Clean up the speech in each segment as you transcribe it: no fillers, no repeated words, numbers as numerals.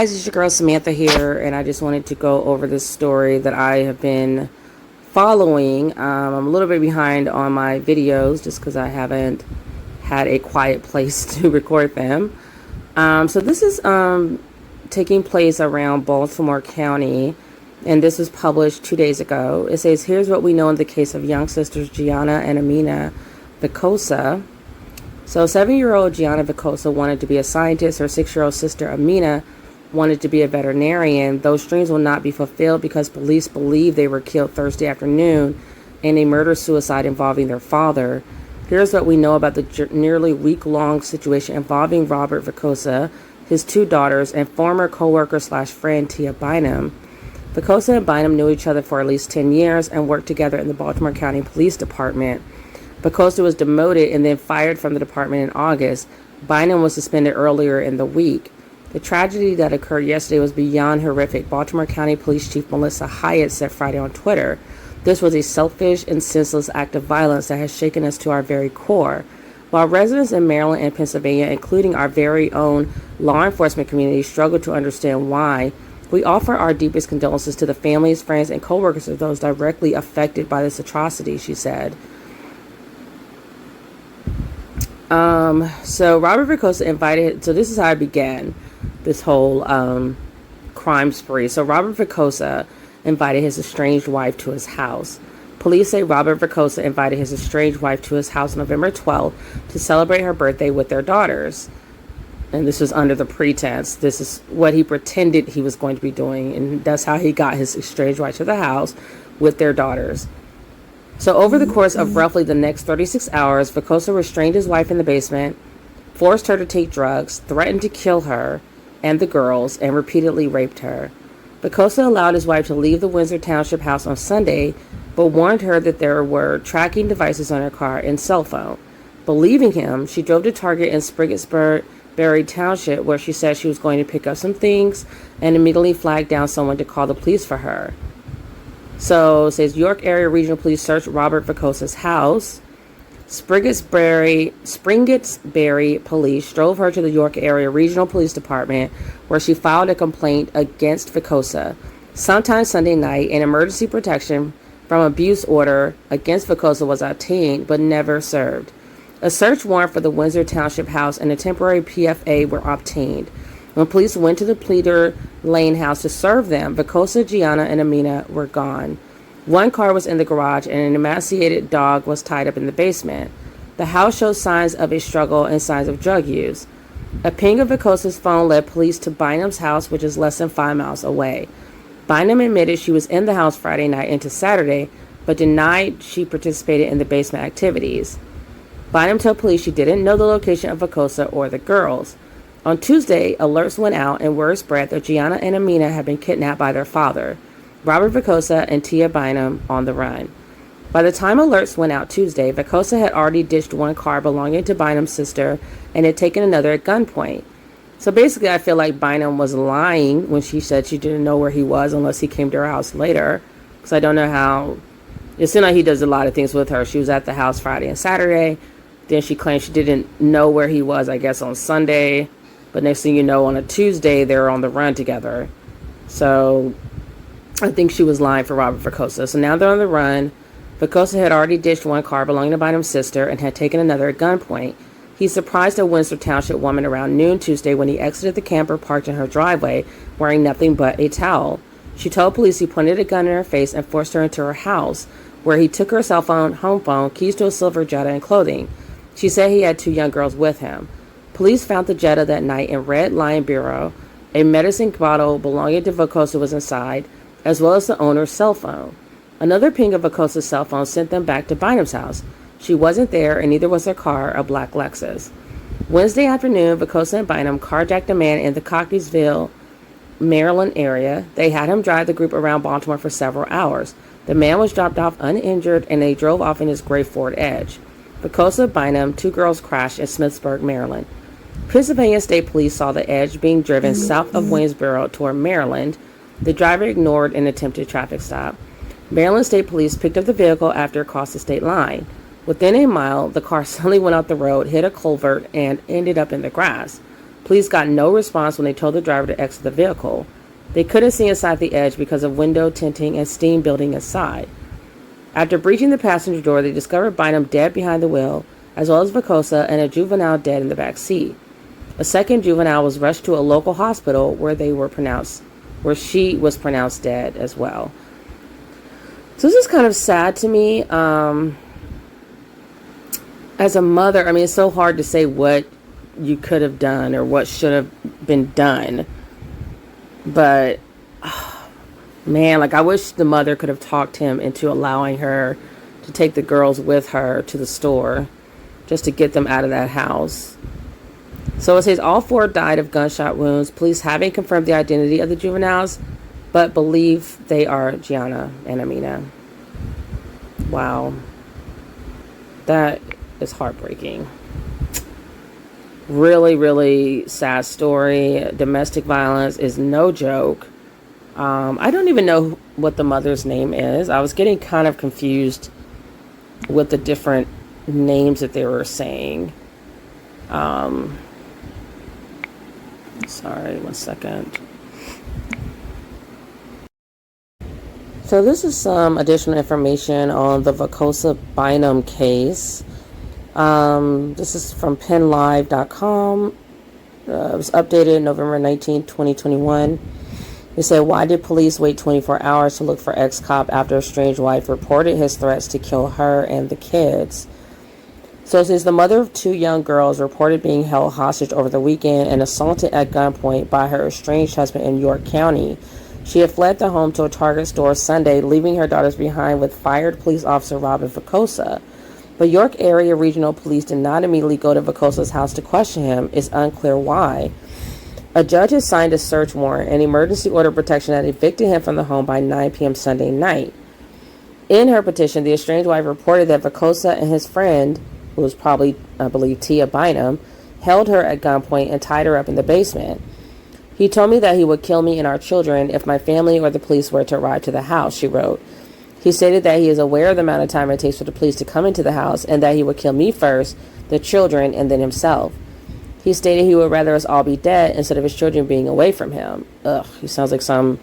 guys, it's your girl Samantha here, and I just wanted to go over this story that I have been following. I'm a little bit behind on my videos just because I haven't had a quiet place to record them. So this is taking place around Baltimore County, and this was published 2 days ago. It says, here's what we know in the case of young sisters Gianna and Amina Vicosa. So 7-year-old Gianna Vicosa wanted to be a scientist. Her 6-year-old sister Amina wanted to be a veterinarian. Those dreams will not be fulfilled because police believe they were killed Thursday afternoon in a murder-suicide involving their father. Here's what we know about the nearly week-long situation involving Robert Vicosa, his 2 daughters, and former co-worker/friend Tia Bynum. Vicosa and Bynum knew each other for at least 10 years and worked together in the Baltimore County Police Department. Vicosa was demoted and then fired from the department in August. Bynum was suspended earlier in the week. The tragedy that occurred yesterday was beyond horrific, Baltimore County Police Chief Melissa Hyatt said Friday on Twitter. This was a selfish and senseless act of violence that has shaken us to our very core. While residents in Maryland and Pennsylvania, including our very own law enforcement community, struggle to understand why, we offer our deepest condolences to the families, friends, and co-workers of those directly affected by this atrocity, she said. So Robert Vicosa invited, so this is how I began this whole crime spree. So Robert Vicosa invited his estranged wife to his house. Police say Robert Vicosa invited his estranged wife to his house November 12th to celebrate her birthday with their daughters. And this was under the pretense. This is what he pretended he was going to be doing. And that's how he got his estranged wife to the house with their daughters. So over the course of roughly the next 36 hours, Vicosa restrained his wife in the basement, forced her to take drugs, threatened to kill her and the girls, and repeatedly raped her. Vicosa allowed his wife to leave the Windsor Township house on Sunday, but warned her that there were tracking devices on her car and cell phone. Believing him, she drove to Target in Springsbury Township, where she said she was going to pick up some things, and immediately flagged down someone to call the police for her. So it says York Area Regional Police searched Robert Vicosa's house. Springsbury Police drove her to the York Area Regional Police Department, where she filed a complaint against Vicosa. Sometime Sunday night, an emergency protection from abuse order against Vicosa was obtained, but never served. A search warrant for the Windsor Township house and a temporary PFA were obtained. When police went to the Pleader Lane house to serve them, Vicosa, Gianna, and Amina were gone. One car was in the garage, and an emaciated dog was tied up in the basement. The house showed signs of a struggle and signs of drug use. A ping of Vicosa's phone led police to Bynum's house, which is less than 5 miles away. Bynum admitted she was in the house Friday night into Saturday, but denied she participated in the basement activities. Bynum told police she didn't know the location of Vicosa or the girls. On Tuesday, alerts went out and word spread that Gianna and Amina had been kidnapped by their father, Robert Vicosa, and Tia Bynum on the run. By the time alerts went out Tuesday, Vicosa had already ditched one car belonging to Bynum's sister and had taken another at gunpoint. So basically, I feel like Bynum was lying when she said she didn't know where he was unless he came to her house later. Because I don't know how. It seemed like he does a lot of things with her. She was at the house Friday and Saturday. Then she claimed she didn't know where he was, I guess, on Sunday. But next thing you know, on a Tuesday, they were on the run together. So I think she was lying for Robert Vicosa. So now they're on the run. Vicosa had already ditched one car belonging to Bynum's sister and had taken another at gunpoint. He surprised a Windsor Township woman around noon Tuesday when he exited the camper parked in her driveway wearing nothing but a towel. She told police he pointed a gun in her face and forced her into her house, where he took her cell phone, home phone, keys to a silver Jetta, and clothing. She said he had 2 young girls with him. Police found the Jetta that night in Red Lion Bureau. A medicine bottle belonging to Vicosa was inside, as well as the owner's cell phone. Another ping of Vicosa's cell phone sent them back to Bynum's house. She wasn't there, and neither was her car, a black Lexus. Wednesday afternoon, Vicosa and Bynum carjacked a man in the Cockeysville, Maryland area. They had him drive the group around Baltimore for several hours. The man was dropped off uninjured, and they drove off in his gray Ford Edge. Vicosa, Bynum, 2 girls crashed in Smithsburg, Maryland. Pennsylvania State Police saw the Edge being driven south of Waynesboro toward Maryland. The driver ignored an attempted traffic stop. Maryland State Police picked up the vehicle after it crossed the state line. Within a mile, the car suddenly went off the road, hit a culvert, and ended up in the grass. Police got no response when they told the driver to exit the vehicle. They couldn't see inside the edge because of window tinting and steam building inside. After breaching the passenger door, they discovered Bynum dead behind the wheel, as well as Vicosa and a juvenile dead in the back seat. A second juvenile was rushed to a local hospital where she was pronounced dead as well. So this is kind of sad to me. As a mother, I mean, it's so hard to say what you could have done or what should have been done. But, man, like, I wish the mother could have talked him into allowing her to take the girls with her to the store just to get them out of that house. So it says all 4 died of gunshot wounds. Police haven't confirmed the identity of the juveniles, but believe they are Gianna and Amina. Wow. That is heartbreaking. Really, really sad story. Domestic violence is no joke. I don't even know what the mother's name is. I was getting kind of confused with the different names that they were saying. Sorry, one second. So this is some additional information on the Vicosa Bynum case. This is from penlive.com. It was updated November 19, 2021. They said, why did police wait 24 hours to look for ex-cop after a estranged wife reported his threats to kill her and the kids? So it says the mother of 2 young girls reported being held hostage over the weekend and assaulted at gunpoint by her estranged husband in York County. She had fled the home to a Target store Sunday, leaving her daughters behind with fired police officer Robin Vicosa. But York Area Regional Police did not immediately go to Vicosa's house to question him. It's unclear why. A judge has signed a search warrant and emergency order of protection that evicted him from the home by 9 p.m. Sunday night. In her petition, the estranged wife reported that Vicosa and his friend, who was probably, I believe, Tia Bynum, held her at gunpoint and tied her up in the basement. He told me that he would kill me and our children if my family or the police were to arrive to the house, she wrote. He stated that he is aware of the amount of time it takes for the police to come into the house and that he would kill me first, the children, and then himself. He stated he would rather us all be dead instead of his children being away from him. Ugh, he sounds like some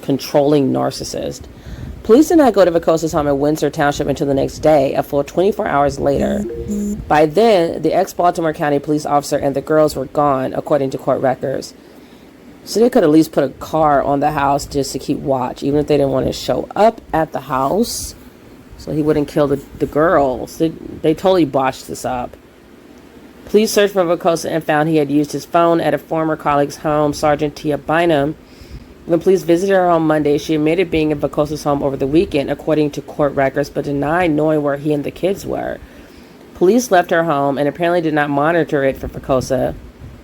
controlling narcissist. Police did not go to Vicosa's home in Windsor Township until the next day, a full 24 hours later. By then, the ex-Baltimore County police officer and the girls were gone, according to court records. So they could at least put a car on the house just to keep watch, even if they didn't want to show up at the house, so he wouldn't kill the girls. They totally botched this up. Police searched for Vicosa and found he had used his phone at a former colleague's home, Sergeant Tia Bynum. When police visited her on Monday, she admitted being in Vicosa's home over the weekend, according to court records, but denied knowing where he and the kids were. Police left her home and apparently did not monitor it for Vicosa.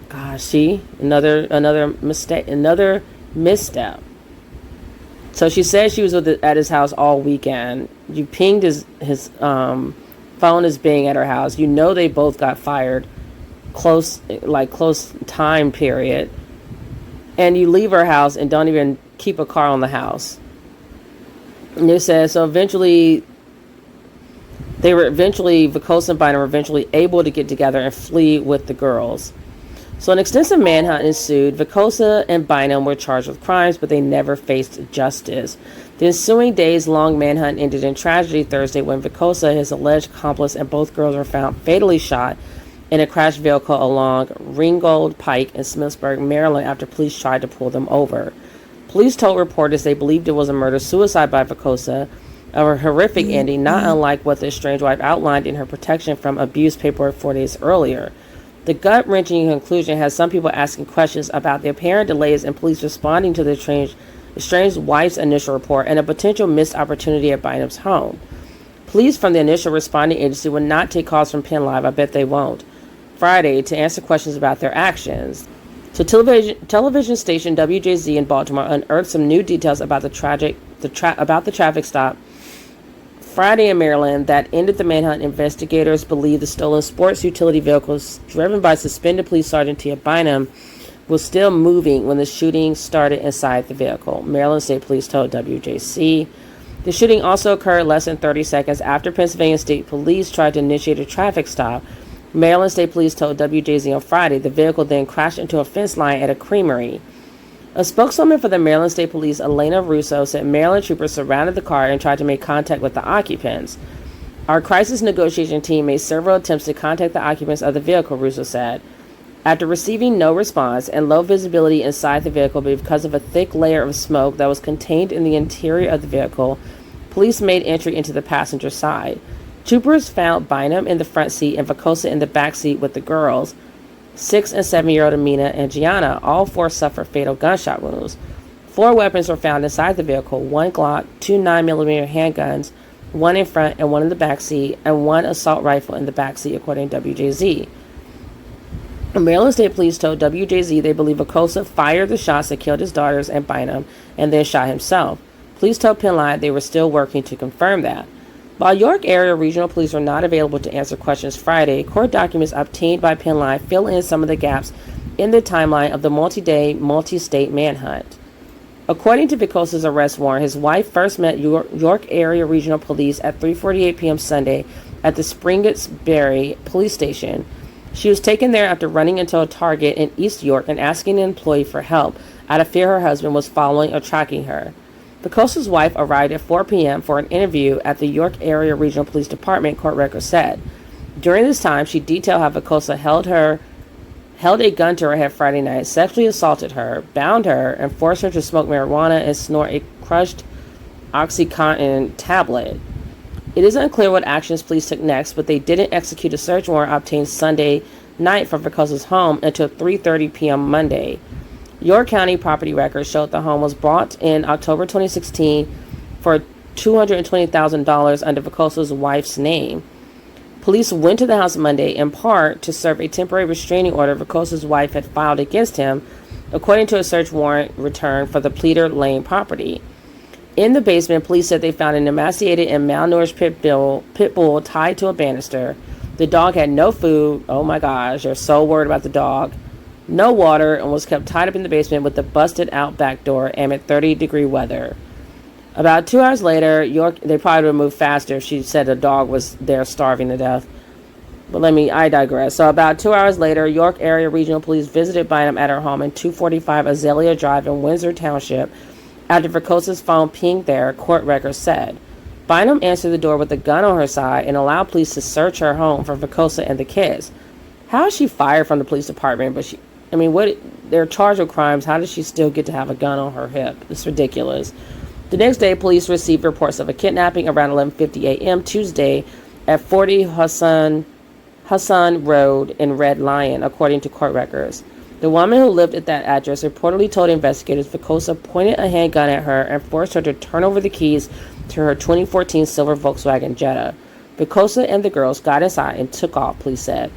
Gosh, see, another mistake, another misstep. So she said she was at his house all weekend. You pinged his phone as being at her house. You know they both got fired close time period. And you leave her house and don't even keep a car on the house. And it says, so eventually, Vicosa and Bynum were eventually able to get together and flee with the girls. So an extensive manhunt ensued. Vicosa and Bynum were charged with crimes, but they never faced justice. The ensuing days-long manhunt ended in tragedy Thursday when Vicosa, his alleged accomplice, and both girls were found fatally shot in a crashed vehicle along Ringgold Pike in Smithsburg, Maryland, after police tried to pull them over. Police told reporters they believed it was a murder-suicide by Vicosa, a horrific ending, not unlike what the estranged wife outlined in her protection from abuse paperwork 4 days earlier. The gut-wrenching conclusion has some people asking questions about the apparent delays in police responding to the estranged wife's initial report and a potential missed opportunity at Bynum's home. Police from the initial responding agency will not take calls from Penn Live, I bet they won't, Friday to answer questions about their actions. So television station WJZ in Baltimore unearthed some new details about the traffic stop Friday in Maryland that ended the manhunt. Investigators believe the stolen sports utility vehicles driven by suspended police sergeant Tia Bynum was still moving when the shooting started inside the vehicle, Maryland State Police told WJC. The shooting also occurred less than 30 seconds after Pennsylvania State Police tried to initiate a traffic stop Maryland State Police told WJZ on Friday the vehicle then crashed into a fence line at a creamery. A spokeswoman for the Maryland State Police, Elena Russo, said Maryland troopers surrounded the car and tried to make contact with the occupants. Our crisis negotiation team made several attempts to contact the occupants of the vehicle, Russo said. After receiving no response and low visibility inside the vehicle because of a thick layer of smoke that was contained in the interior of the vehicle, police made entry into the passenger side. Troopers found Bynum in the front seat and Vicosa in the back seat with the girls, 6 and 7-year-old Amina and Gianna. All four suffered fatal gunshot wounds. 4 weapons were found inside the vehicle, 1 Glock, 2 9mm handguns, 1 in front and 1 in the back seat, and 1 assault rifle in the back seat, according to WJZ. Maryland State Police told WJZ they believe Vicosa fired the shots that killed his daughters and Bynum and then shot himself. Police told Penline they were still working to confirm that. While York Area Regional Police were not available to answer questions Friday, court documents obtained by Penline fill in some of the gaps in the timeline of the multi-day, multi-state manhunt. According to Vicosa's arrest warrant, his wife first met York Area Regional Police at 3:48 p.m. Sunday at the Springettsbury Police Station. She was taken there after running into a Target in East York and asking an employee for help out of fear her husband was following or tracking her. Vicosa's wife arrived at 4 p.m. for an interview at the York Area Regional Police Department, court records said. During this time, she detailed how Vicosa held a gun to her head Friday night, sexually assaulted her, bound her, and forced her to smoke marijuana and snort a crushed OxyContin tablet. It is unclear what actions police took next, but they didn't execute a search warrant obtained Sunday night from Vicosa's home until 3:30 p.m. Monday. York County property records showed the home was bought in October 2016 for $220,000 under Vicosa's wife's name. Police went to the house Monday in part to serve a temporary restraining order Vicosa's wife had filed against him, according to a search warrant returned for the Pleader Lane property. In the basement, police said they found an emaciated and malnourished pit bull tied to a banister. The dog had no food. Oh my gosh, they're so worried about the dog. No water, and was kept tied up in the basement with the busted out back door amid 30-degree weather. About 2 hours later, they probably would have moved faster if she said the dog was there starving to death. But I digress. So about 2 hours later, York Area Regional Police visited Bynum at her home in 245 Azalea Drive in Windsor Township. After Vicosa's phone pinged there, court records said. Bynum answered the door with a gun on her side and allowed police to search her home for Vicosa and the kids. How is she fired from the police department? They're charged with crimes. How does she still get to have a gun on her hip? It's ridiculous. The next day, police received reports of a kidnapping around 11:50 a.m. Tuesday at 40 Hassan Road in Red Lion, according to court records. The woman who lived at that address reportedly told investigators Vicosa pointed a handgun at her and forced her to turn over the keys to her 2014 silver Volkswagen Jetta. Vicosa and the girls got inside and took off, police said.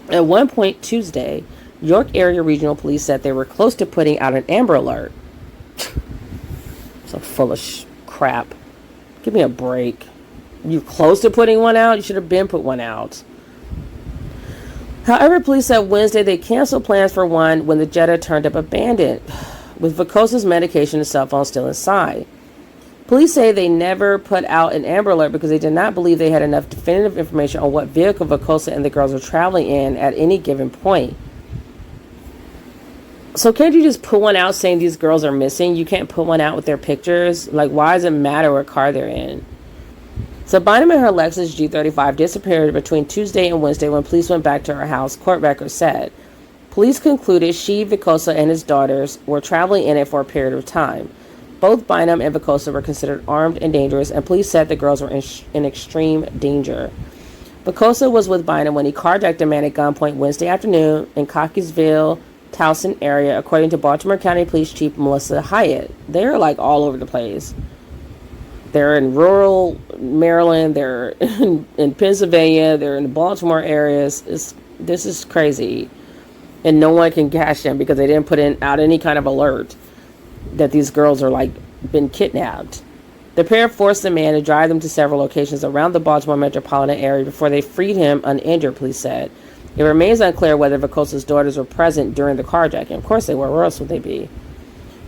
At one point Tuesday, York Area Regional Police said they were close to putting out an Amber Alert. So full of crap. Give me a break. You close to putting one out? You should have been put one out. However, police said Wednesday they canceled plans for one when the Jetta turned up abandoned, with Vicosa's medication and cell phone still inside. Police say they never put out an Amber Alert because they did not believe they had enough definitive information on what vehicle Vicosa and the girls were traveling in at any given point. So can't you just put one out saying these girls are missing? You can't put one out with their pictures? Why does it matter what car they're in? So Bynum and her Lexus G35 disappeared between Tuesday and Wednesday when police went back to her house, court records said. Police concluded she, Vicosa, and his daughters were traveling in it for a period of time. Both Bynum and Vicosa were considered armed and dangerous, and police said the girls were in extreme danger. Vicosa was with Bynum when he carjacked a man at gunpoint Wednesday afternoon in Cockeysville, Towson area, according to Baltimore County Police Chief Melissa Hyatt. They're all over the place. They're in rural Maryland, they're in Pennsylvania, they're in the Baltimore areas. This is crazy. And no one can catch them because they didn't put out any kind of alert that these girls are been kidnapped. The pair forced the man to drive them to several locations around the Baltimore metropolitan area before they freed him uninjured, police said. It remains unclear whether Vicosa's daughters were present during the carjacking. Of course they were. Where else would they be?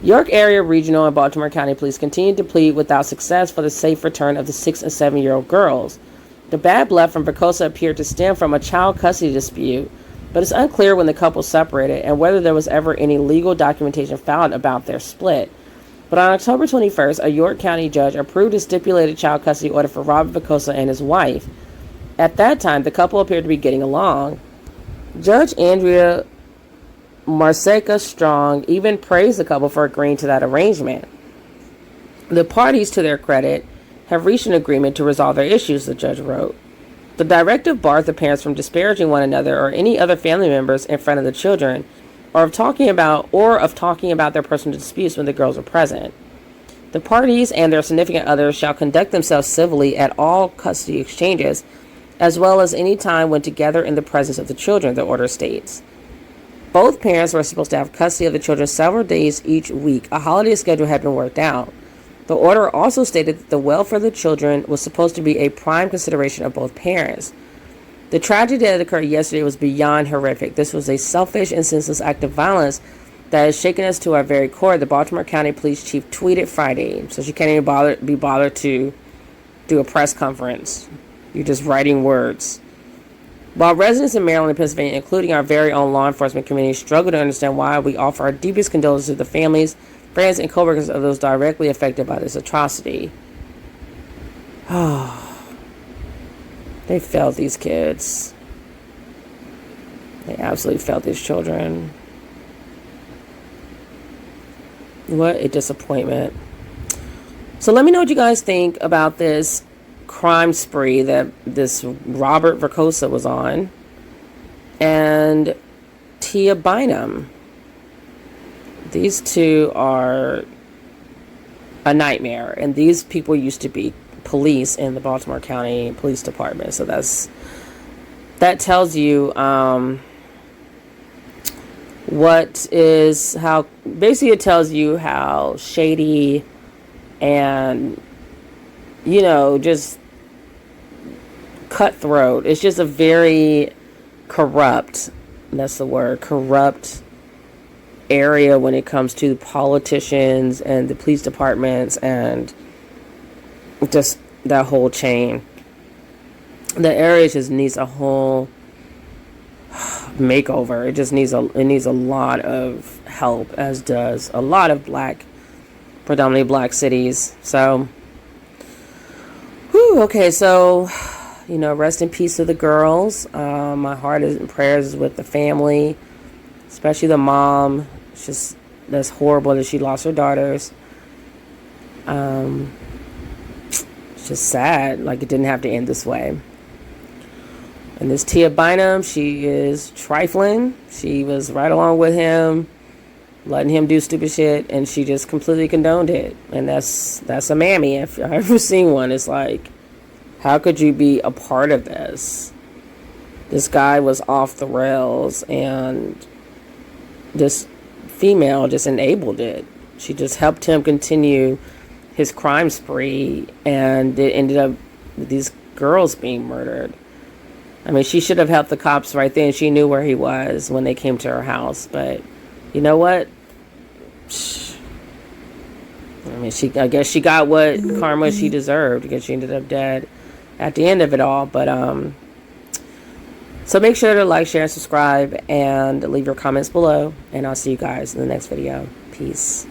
York Area Regional and Baltimore County Police continued to plead without success for the safe return of the 6 and 7-year-old girls. The bad blood from Vicosa appeared to stem from a child custody dispute, but it's unclear when the couple separated and whether there was ever any legal documentation found about their split. But on October 21st, a York County judge approved a stipulated child custody order for Robert Vicosa and his wife. At that time, the couple appeared to be getting along. Judge Andrea Marseca Strong even praised the couple for agreeing to that arrangement. The parties, to their credit, have reached an agreement to resolve their issues, the judge wrote. The directive barred the parents from disparaging one another or any other family members in front of the children, or of talking about their personal disputes when the girls are present. The parties and their significant others shall conduct themselves civilly at all custody exchanges, as well as any time when together in the presence of the children, the order states. Both parents were supposed to have custody of the children several days each week. A holiday schedule had been worked out. The order also stated that the welfare of the children was supposed to be a prime consideration of both parents. The tragedy that occurred yesterday was beyond horrific. This was a selfish and senseless act of violence that has shaken us to our very core, the Baltimore County Police Chief tweeted Friday. So she can't even be bothered to do a press conference. You're just writing words. While residents in Maryland and Pennsylvania, including our very own law enforcement community, struggle to understand why, we offer our deepest condolences to the families, friends, and coworkers of those directly affected by this atrocity. Oh, they failed these kids. They absolutely failed these children. What a disappointment. So let me know what you guys think about this crime spree that this Robert Vicosa was on, and Tia Bynum. These two are a nightmare, and these people used to be police in the Baltimore County Police Department. So that tells you basically it tells you how shady and just cutthroat. It's just a very corrupt, that's the word, corrupt area when it comes to politicians and the police departments and just that whole chain. The area just needs a whole makeover. It needs a lot of help, as does a lot of predominantly black cities. So okay, so rest in peace to the girls. My heart is and prayers is with the family, especially the mom. That's horrible that she lost her daughters. It's just sad, like it didn't have to end this way. And this Tia Bynum, she is trifling. She was right along with him, letting him do stupid shit, and she just completely condoned it. And that's a mammy. If I've ever seen one, it's like, how could you be a part of this? This guy was off the rails, and this female just enabled it. She just helped him continue his crime spree, and it ended up with these girls being murdered. I mean, she should have helped the cops right then. She knew where he was when they came to her house. But you know what? I mean, I guess she got what karma she deserved, because she ended up dead at the end of it all. But so make sure to like, share, and subscribe, and leave your comments below. And I'll see you guys in the next video. Peace.